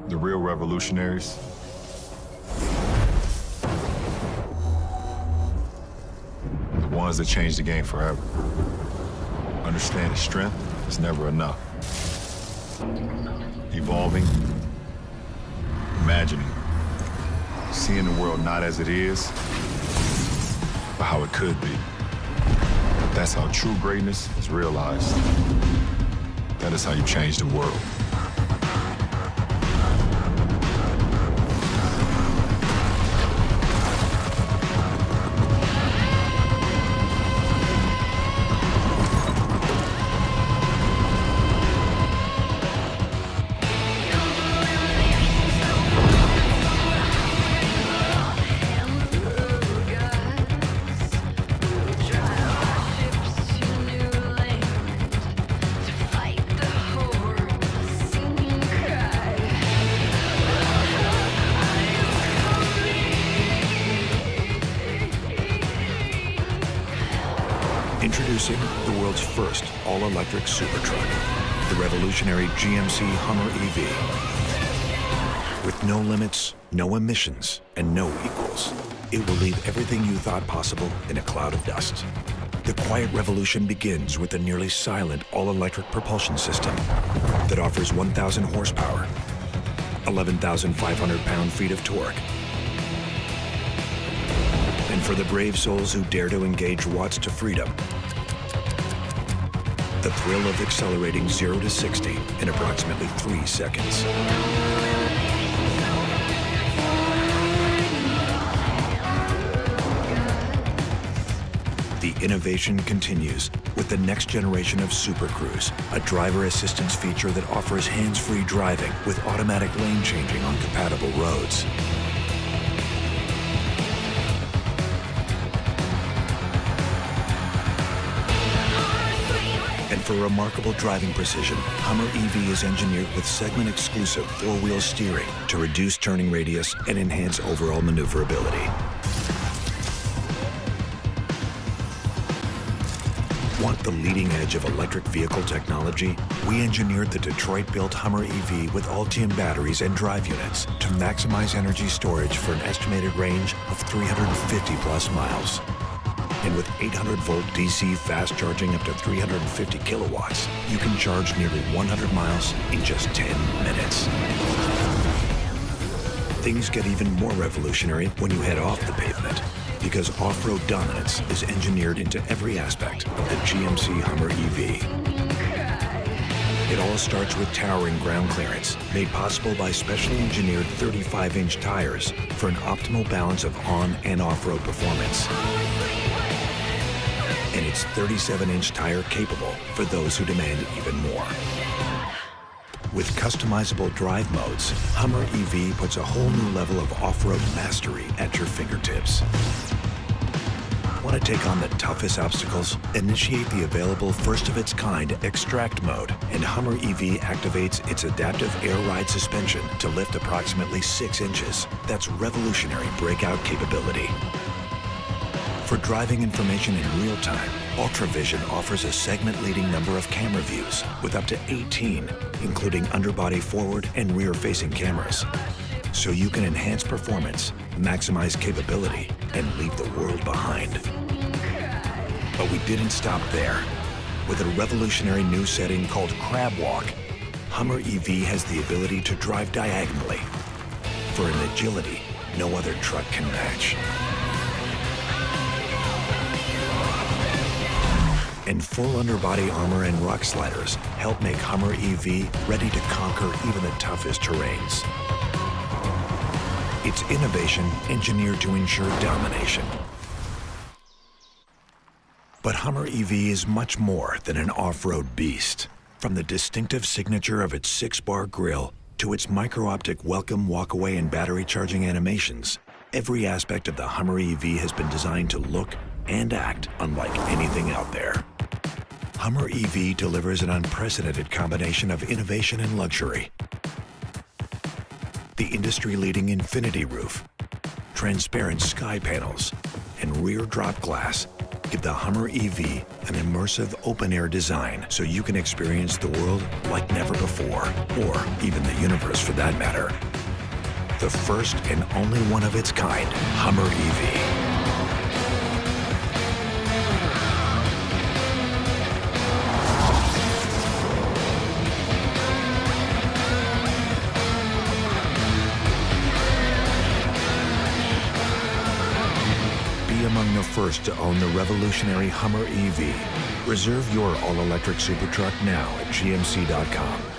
The real revolutionaries the ones that change the game forever. Understand that strength is never enough. Evolving, imagining, seeing the world not as it is, but how it could be. That's how true greatness is realized. That is how you change the world. Introducing the world's first all-electric supertruck, the revolutionary GMC Hummer EV. With no limits, no emissions, and no equals, it will leave everything you thought possible in a cloud of dust. The quiet revolution begins with the nearly silent all-electric propulsion system that offers 1,000 horsepower, 11,500 pound-feet of torque, and for the brave souls who dare to engage watts to freedom, the thrill of accelerating 0 to 60 in approximately 3 seconds. The innovation continues with the next generation of Super Cruise, a driver assistance feature that offers hands-free driving with automatic lane changing on compatible roads. And for remarkable driving precision, Hummer EV is engineered with segment-exclusive four-wheel steering to reduce turning radius and enhance overall maneuverability. Want the leading edge of electric vehicle technology? We engineered the Detroit-built Hummer EV with Ultium batteries and drive units to maximize energy storage for an estimated range of 350-plus miles. And with 800-volt DC fast charging up to 350 kilowatts, you can charge nearly 100 miles in just 10 minutes. Things get even more revolutionary when you head off the pavement, because off-road dominance is engineered into every aspect of the GMC Hummer EV. It all starts with towering ground clearance, made possible by specially engineered 35-inch tires for an optimal balance of on- and off-road performance. And it's 37-inch tire capable for those who demand even more. With customizable drive modes, Hummer EV puts a whole new level of off-road mastery at your fingertips. Want to take on the toughest obstacles? Initiate the available first-of-its-kind Extract mode, and Hummer EV activates its adaptive air ride suspension to lift approximately 6 inches. That's revolutionary breakout capability. For driving information in real time, UltraVision offers a segment-leading number of camera views with up to 18, including underbody forward and rear-facing cameras. So you can enhance performance, maximize capability, and leave the world behind. But we didn't stop there. With a revolutionary new setting called Crab Walk, Hummer EV has the ability to drive diagonally for an agility no other truck can match. And full underbody armor and rock sliders help make Hummer EV ready to conquer even the toughest terrains. It's innovation engineered to ensure domination. But Hummer EV is much more than an off-road beast. From the distinctive signature of its 6-bar grille to its micro-optic welcome, walk-away, and battery charging animations, every aspect of the Hummer EV has been designed to look and act unlike anything out there. Hummer EV delivers an unprecedented combination of innovation and luxury. The industry-leading infinity roof, transparent sky panels, and rear drop glass Give the Hummer EV an immersive open-air design so you can experience the world like never before, or even the universe for that matter. The first and only one of its kind, Hummer EV. Be among the first to own the revolutionary Hummer EV. Reserve your all-electric supertruck now at gmc.com.